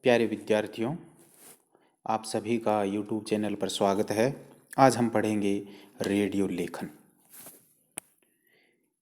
प्यारे विद्यार्थियों, आप सभी का YouTube चैनल पर स्वागत है। आज हम पढ़ेंगे रेडियो लेखन।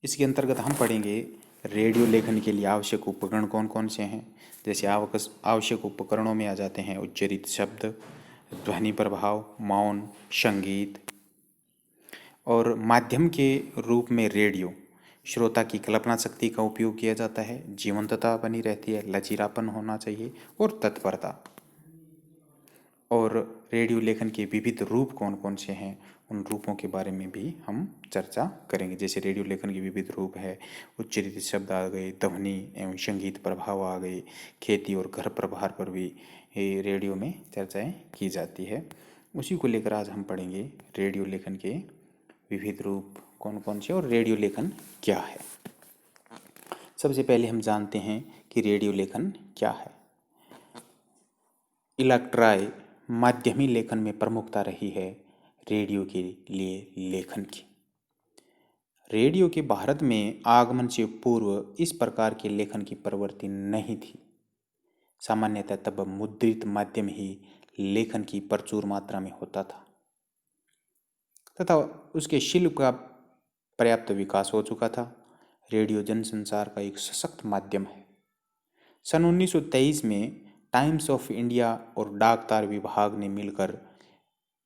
इसके अंतर्गत हम पढ़ेंगे रेडियो लेखन के लिए आवश्यक उपकरण कौन कौन से हैं। जैसे आवश्यक उपकरणों में आ जाते हैं उच्चरित शब्द, ध्वनि प्रभाव, मौन, संगीत। और माध्यम के रूप में रेडियो श्रोता की कल्पना शक्ति का उपयोग किया जाता है, जीवंतता बनी रहती है, लचीलापन होना चाहिए और तत्परता। और रेडियो लेखन के विविध रूप कौन कौन से हैं, उन रूपों के बारे में भी हम चर्चा करेंगे। जैसे रेडियो लेखन के विविध रूप है, उच्चरित शब्द आ गए, ध्वनि एवं संगीत प्रभाव आ गए, खेती और घर प्रभार पर भी रेडियो में चर्चाएं की जाती है। उसी को लेकर आज हम पढ़ेंगे रेडियो लेखन के विविध रूप कौन कौन से और रेडियो लेखन क्या है। सबसे पहले हम जानते हैं कि रेडियो लेखन क्या है। इलेक्ट्रॉय माध्यमी लेखन में प्रमुखता रही है रेडियो के लिए लेखन की। रेडियो के भारत में आगमन से पूर्व इस प्रकार के लेखन की प्रवृत्ति नहीं थी। सामान्यतः तब मुद्रित माध्यम ही लेखन की प्रचुर मात्रा में होता था तथा उसके शिल्प का पर्याप्त विकास हो चुका था। रेडियो जनसंचार का एक सशक्त माध्यम है। सन 1923 में टाइम्स ऑफ इंडिया और डाक तार विभाग ने मिलकर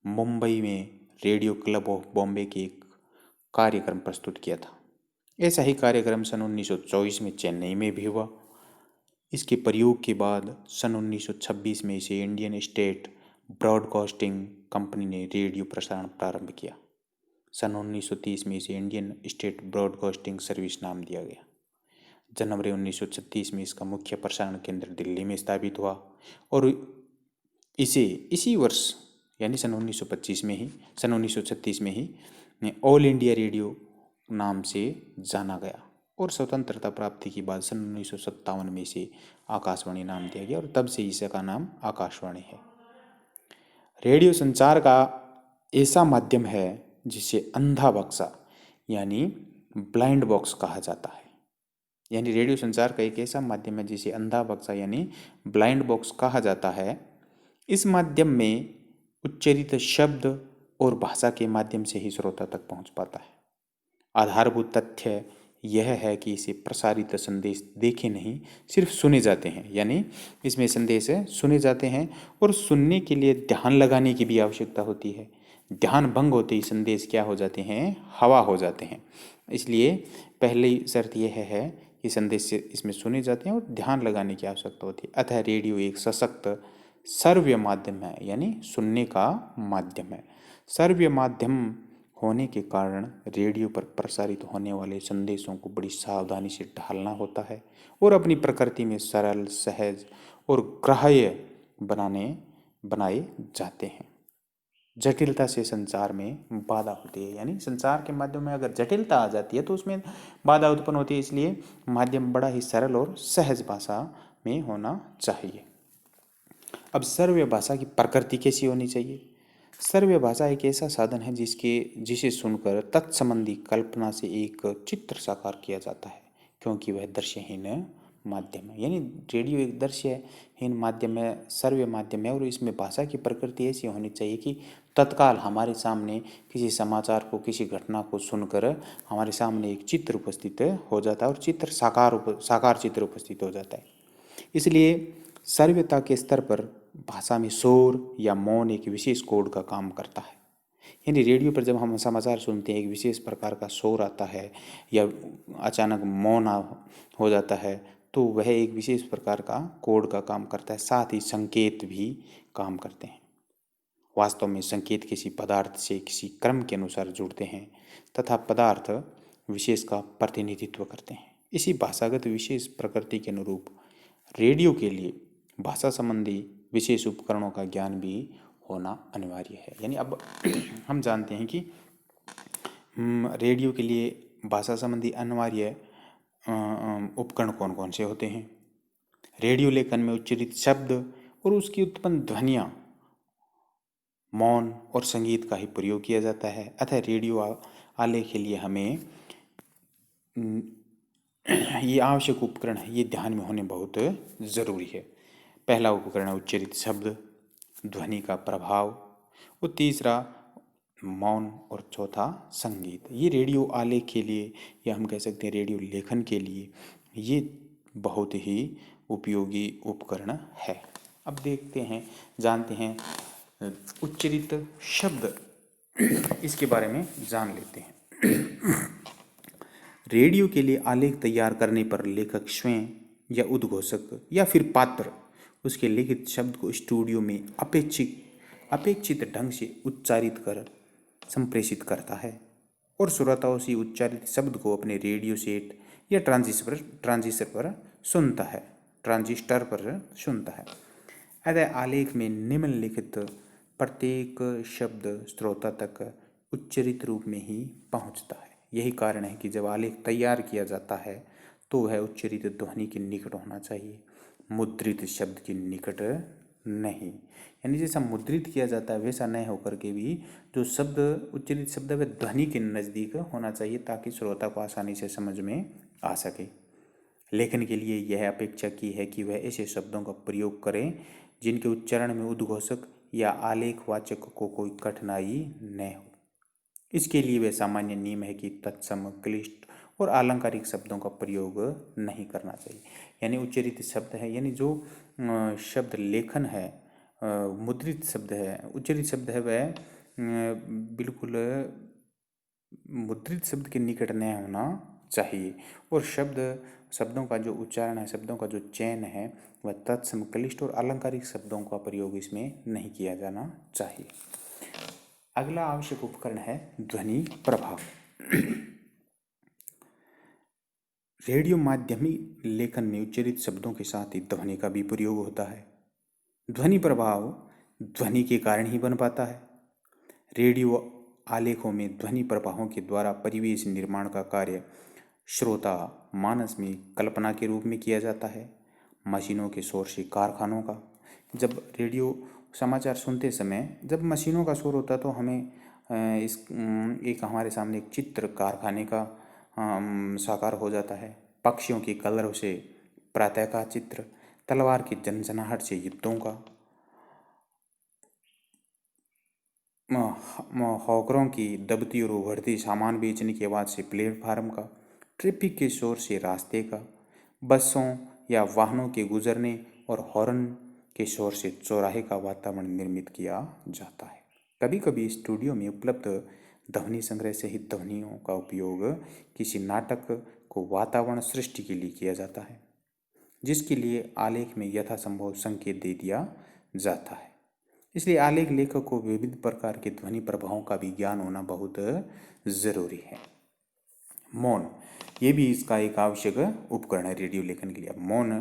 मुंबई में रेडियो क्लब ऑफ बॉम्बे के एक कार्यक्रम प्रस्तुत किया था। ऐसा ही कार्यक्रम सन 1924 में चेन्नई में भी हुआ। इसके प्रयोग के बाद सन 1926 में इसे इंडियन स्टेट ब्रॉडकास्टिंग कंपनी ने रेडियो प्रसारण प्रारंभ किया। सन 1930 में इसे इंडियन स्टेट ब्रॉडकास्टिंग सर्विस नाम दिया गया। जनवरी 1936 में इसका मुख्य प्रसारण केंद्र दिल्ली में स्थापित हुआ और इसे इसी वर्ष यानी सन 1936 में ही ऑल इंडिया रेडियो नाम से जाना गया। और स्वतंत्रता प्राप्ति के बाद सन 1957 में इसे आकाशवाणी नाम दिया गया और तब से इसका नाम आकाशवाणी है। रेडियो संचार का ऐसा माध्यम है जिसे अंधा बक्सा यानी ब्लाइंड बॉक्स कहा जाता है। यानी रेडियो संचार का एक ऐसा माध्यम है जिसे अंधा बक्सा यानी ब्लाइंड बॉक्स कहा जाता है। इस माध्यम में उच्चरित शब्द और भाषा के माध्यम से ही श्रोता तक पहुंच पाता है। आधारभूत तथ्य यह है कि इसे प्रसारित संदेश देखे नहीं, सिर्फ सुने जाते हैं। यानी इसमें संदेश सुने जाते हैं और सुनने के लिए ध्यान लगाने की भी आवश्यकता होती है। ध्यान भंग होते ही संदेश क्या हो जाते हैं, हवा हो जाते हैं। इसलिए पहली शर्त यह है कि संदेश इसमें सुने जाते हैं और ध्यान लगाने की आवश्यकता होती है। अतः रेडियो एक सशक्त श्रव्य माध्यम है, यानी सुनने का माध्यम है। श्रव्य माध्यम होने के कारण रेडियो पर प्रसारित होने वाले संदेशों को बड़ी सावधानी से ढालना होता है और अपनी प्रकृति में सरल, सहज और ग्राह्य बनाए जाते हैं। जटिलता से संचार में बाधा होती है। यानी संचार के माध्यम में अगर जटिलता आ जाती है तो उसमें बाधा उत्पन्न होती है। इसलिए माध्यम बड़ा ही सरल और सहज भाषा में होना चाहिए। अब श्रव्य भाषा की प्रकृति कैसी होनी चाहिए। श्रव्य भाषा एक ऐसा साधन है जिसे सुनकर तत्संबंधी कल्पना से एक चित्र साकार किया जाता है, क्योंकि वह दृश्यहीन माध्यम है। यानी रेडियो एक दृश्यहीन माध्यम है, श्रव्य माध्यम है और इसमें भाषा की प्रकृति ऐसी होनी चाहिए कि तत्काल हमारे सामने किसी समाचार को, किसी घटना को सुनकर हमारे सामने एक चित्र उपस्थित हो जाता है और चित्र साकार चित्र उपस्थित हो जाता है। इसलिए श्रव्यता के स्तर पर भाषा में शोर या मौन एक विशेष कोड का काम करता है। यानी रेडियो पर जब हम समाचार सुनते हैं, एक विशेष प्रकार का शोर आता है या अचानक मौन हो जाता है, तो वह एक विशेष प्रकार का कोड का काम करता है। साथ ही संकेत भी काम करते हैं। वास्तव में संकेत किसी पदार्थ से किसी क्रम के अनुसार जुड़ते हैं तथा पदार्थ विशेष का प्रतिनिधित्व करते हैं। इसी भाषागत विशेष प्रकृति के अनुरूप रेडियो के लिए भाषा संबंधी विशेष उपकरणों का ज्ञान भी होना अनिवार्य है। यानी अब हम जानते हैं कि रेडियो के लिए भाषा संबंधी अनिवार्य उपकरण कौन कौन से होते हैं। रेडियो लेखन में उच्चरित शब्द और उसकी उत्पन्न ध्वनियाँ, मौन और संगीत का ही प्रयोग किया जाता है। अतः रेडियो आलेख के लिए हमें ये आवश्यक उपकरण है, ये ध्यान में होने बहुत ज़रूरी है। पहला उपकरण है उच्चरित शब्द, ध्वनि का प्रभाव, और तीसरा मौन, और चौथा संगीत। ये रेडियो आलेख के लिए, या हम कह सकते हैं रेडियो लेखन के लिए, ये बहुत ही उपयोगी उपकरण है। अब देखते हैं, जानते हैं उच्चरित शब्द, इसके बारे में जान लेते हैं। रेडियो के लिए आलेख तैयार करने पर लेखक स्वयं या उद्घोषक या फिर पात्र उसके लिखित शब्द को स्टूडियो में अपेक्षित ढंग से उच्चारित कर संप्रेषित करता है और श्रोताओं से उच्चारित शब्द को अपने रेडियो सेट या ट्रांजिस्टर पर सुनता है। अतः आलेख में निम्नलिखित प्रत्येक शब्द श्रोता तक उच्चरित रूप में ही पहुंचता है। यही कारण है कि जब आलेख तैयार किया जाता है तो वह उच्चरित ध्वनि के निकट होना चाहिए, मुद्रित शब्द के निकट नहीं। यानी जैसा मुद्रित किया जाता है वैसा न होकर के भी जो शब्द उच्चरित शब्द है वह ध्वनि के नज़दीक होना चाहिए, ताकि श्रोता को आसानी से समझ में आ सके। लेखन के लिए यह अपेक्षा की है कि वह ऐसे शब्दों का प्रयोग करें जिनके उच्चारण में उद्घोषक या आलेखवाचक को कोई कठिनाई न हो। इसके लिए वह सामान्य नियम है कि तत्सम, क्लिष्ट और आलंकारिक शब्दों का प्रयोग नहीं करना चाहिए। यानी उच्चरित शब्द है, यानी जो शब्द लेखन है, मुद्रित शब्द है, उच्चरित शब्द है, वह बिल्कुल मुद्रित शब्द के निकट न होना चाहिए। और शब्दों का जो उच्चारण है, शब्दों का जो चयन है, वह तत्सम, क्लिष्ट और अलंकारिक शब्दों का प्रयोग इसमें नहीं किया जाना चाहिए। अगला आवश्यक उपकरण है ध्वनि प्रभाव। रेडियो माध्यमी लेखन में उच्चरित शब्दों के साथ ही ध्वनि का भी प्रयोग होता है। ध्वनि प्रभाव ध्वनि के कारण ही बन पाता है। रेडियो आलेखों में ध्वनि प्रभावों के द्वारा परिवेश निर्माण का कार्य श्रोता मानस में कल्पना के रूप में किया जाता है। मशीनों के शोर से कारखानों का, जब रेडियो समाचार सुनते समय जब मशीनों का शोर होता है तो हमें एक हमारे सामने एक चित्र कारखाने का साकार हो जाता है। पक्षियों के कलरव से प्रातः का चित्र, तलवार की झनझनाहट से युद्धों का, हॉकरों की दबती और उभरती सामान बेचने की आवाज़ से प्लेटफार्म का, ट्रैफिक के शोर से रास्ते का, बसों या वाहनों के गुजरने और हॉर्न के शोर से चौराहे का वातावरण निर्मित किया जाता है। कभी कभी स्टूडियो में उपलब्ध ध्वनि संग्रह सहित ध्वनियों का उपयोग किसी नाटक को वातावरण सृष्टि के लिए किया जाता है, जिसके लिए आलेख में यथासंभव संकेत दे दिया जाता है। इसलिए आलेख लेखक को विविध प्रकार के ध्वनि प्रभावों का भी ज्ञान होना बहुत जरूरी है। मौन, ये भी इसका एक आवश्यक उपकरण है रेडियो लेखन के लिए। मौन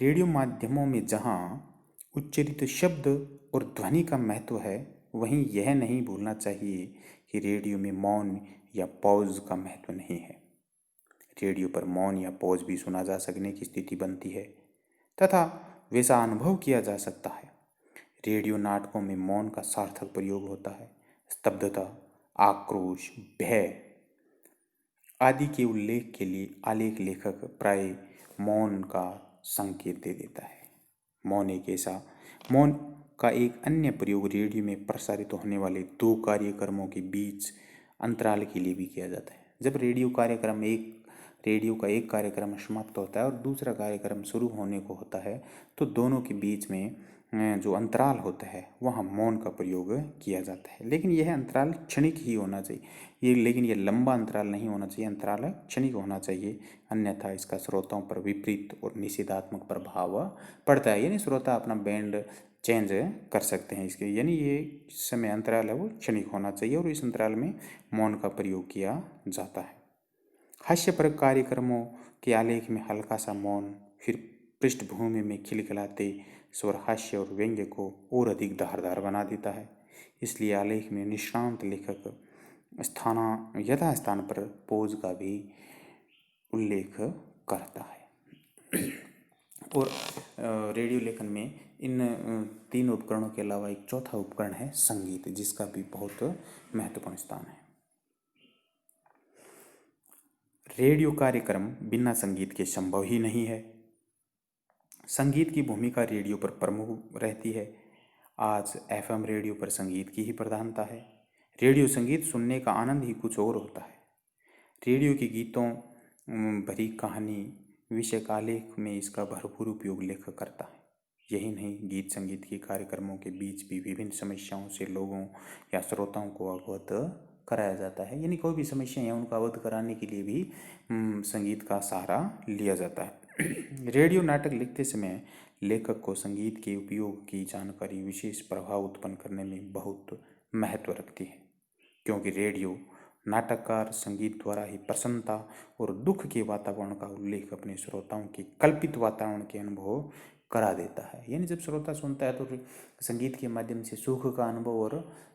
रेडियो माध्यमों में जहाँ उच्चरित शब्द और ध्वनि का महत्व है, वहीं यह नहीं भूलना चाहिए कि रेडियो में मौन या पॉज का महत्व नहीं है। रेडियो पर मौन या पॉज भी सुना जा सकने की स्थिति बनती है तथा वैसा अनुभव किया जा सकता है। रेडियो नाटकों में मौन का सार्थक प्रयोग होता है। स्तब्धता, आक्रोश, भय आदि के उल्लेख के लिए आलेख लेखक प्राय मौन का संकेत दे देता है। मौन का एक अन्य प्रयोग रेडियो में प्रसारित होने वाले दो कार्यक्रमों के बीच अंतराल के लिए भी किया जाता है। जब रेडियो का एक कार्यक्रम समाप्त होता है और दूसरा कार्यक्रम शुरू होने को होता है, तो दोनों के बीच में जो अंतराल होता है वहाँ मौन का प्रयोग किया जाता है। लेकिन यह अंतराल क्षणिक ही होना चाहिए, लेकिन यह लंबा अंतराल नहीं होना चाहिए, अंतराल क्षणिक होना चाहिए, अन्यथा इसका श्रोताओं पर विपरीत और निषेधात्मक प्रभाव पड़ता है। यानी श्रोता अपना बैंड चेंज कर सकते हैं इसके, यानी ये समय अंतराल है वो क्षणिक होना चाहिए और इस अंतराल में मौन का प्रयोग किया जाता है। हास्यपरक कार्यक्रमों के आलेख में हल्का सा मौन फिर पृष्ठभूमि में खिलखिलाते स्वर हास्य और व्यंग्य को और अधिक धारदार बना देता है। इसलिए आलेख में निष्णांत लेखक यथास्थान पर पोज का भी उल्लेख करता है। और रेडियो लेखन में इन तीन उपकरणों के अलावा एक चौथा उपकरण है संगीत, जिसका भी बहुत महत्वपूर्ण स्थान है। रेडियो कार्यक्रम बिना संगीत के संभव ही नहीं है। संगीत की भूमिका रेडियो पर प्रमुख रहती है। आज एफएम रेडियो पर संगीत की ही प्रधानता है। रेडियो संगीत सुनने का आनंद ही कुछ और होता है। रेडियो के गीतों भरी कहानी विषय का आलेख में इसका भरपूर उपयोग लेखक करता है। यही नहीं, गीत संगीत के कार्यक्रमों के बीच भी विभिन्न समस्याओं से लोगों या श्रोताओं को अवगत कराया जाता है। यानी कोई भी समस्या है उनको अवगत कराने के लिए भी संगीत का सहारा लिया जाता है। रेडियो नाटक लिखते समय लेखक को संगीत के उपयोग की जानकारी विशेष प्रभाव उत्पन्न करने में बहुत महत्व रखती है, क्योंकि रेडियो नाटककार संगीत द्वारा ही प्रसन्नता और दुख के वातावरण का उल्लेख अपने श्रोताओं के कल्पित वातावरण के अनुभव करा देता है। यानी जब श्रोता सुनता है तो संगीत के माध्यम से सुख का अनुभव और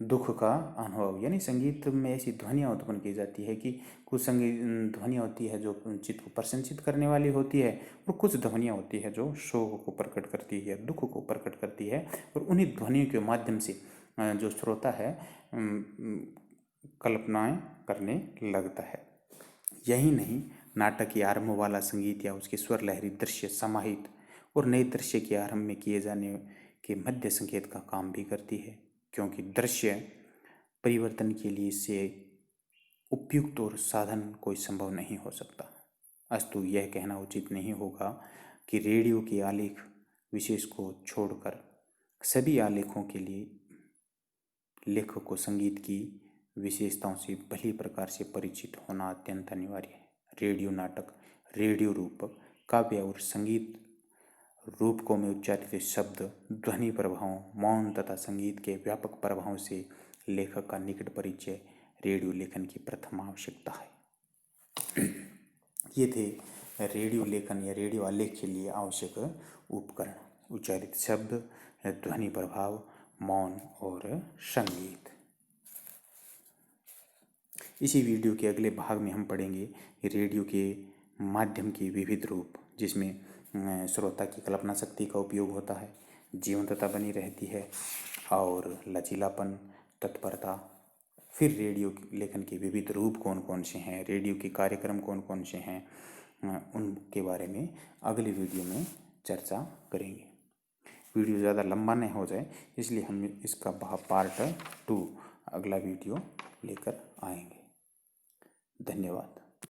दुख का अनुभव, यानी संगीत में ऐसी ध्वनियाँ उत्पन्न की जाती है कि कुछ संगीत ध्वनियाँ होती है जो चित्त को प्रसन्नचित करने वाली होती है, और कुछ ध्वनियाँ होती है जो शोक को प्रकट करती है, दुख को प्रकट करती है, और उन्हीं ध्वनियों के माध्यम से जो श्रोता है कल्पनाएं करने लगता है। यही नहीं, नाटक के आरंभ वाला संगीत या उसके स्वर लहरी दृश्य समाहित और नए दृश्य के आरंभ में किए जाने के मध्य संकेत का काम भी करती है, क्योंकि दृश्य परिवर्तन के लिए इससे उपयुक्त और साधन कोई संभव नहीं हो सकता। अस्तु यह कहना उचित नहीं होगा कि रेडियो के आलेख विशेष को छोड़कर सभी आलेखों के लिए लेखक को संगीत की विशेषताओं से भली प्रकार से परिचित होना अत्यंत अनिवार्य है। रेडियो नाटक, रेडियो रूपक, काव्य और संगीत रूपकों में उच्चारित शब्द, ध्वनि प्रभावों, मौन तथा संगीत के व्यापक प्रभावों से लेखक का निकट परिचय रेडियो लेखन की प्रथम आवश्यकता है। ये थे रेडियो लेखन या रेडियो आलेख के लिए आवश्यक उपकरण: उच्चारित शब्द, ध्वनि प्रभाव, मौन और संगीत। इसी वीडियो के अगले भाग में हम पढ़ेंगे रेडियो के माध्यम के विविध रूप, जिसमें श्रोता की कल्पना शक्ति का उपयोग होता है, जीवंतता बनी रहती है और लचीलापन, तत्परता। फिर रेडियो लेखन के विविध रूप कौन कौन से हैं, रेडियो के कार्यक्रम कौन कौन से हैं, उनके बारे में अगले वीडियो में चर्चा करेंगे। वीडियो ज़्यादा लंबा नहीं हो जाए इसलिए हम इसका पार्ट 2 अगला वीडियो लेकर आएंगे। धन्यवाद।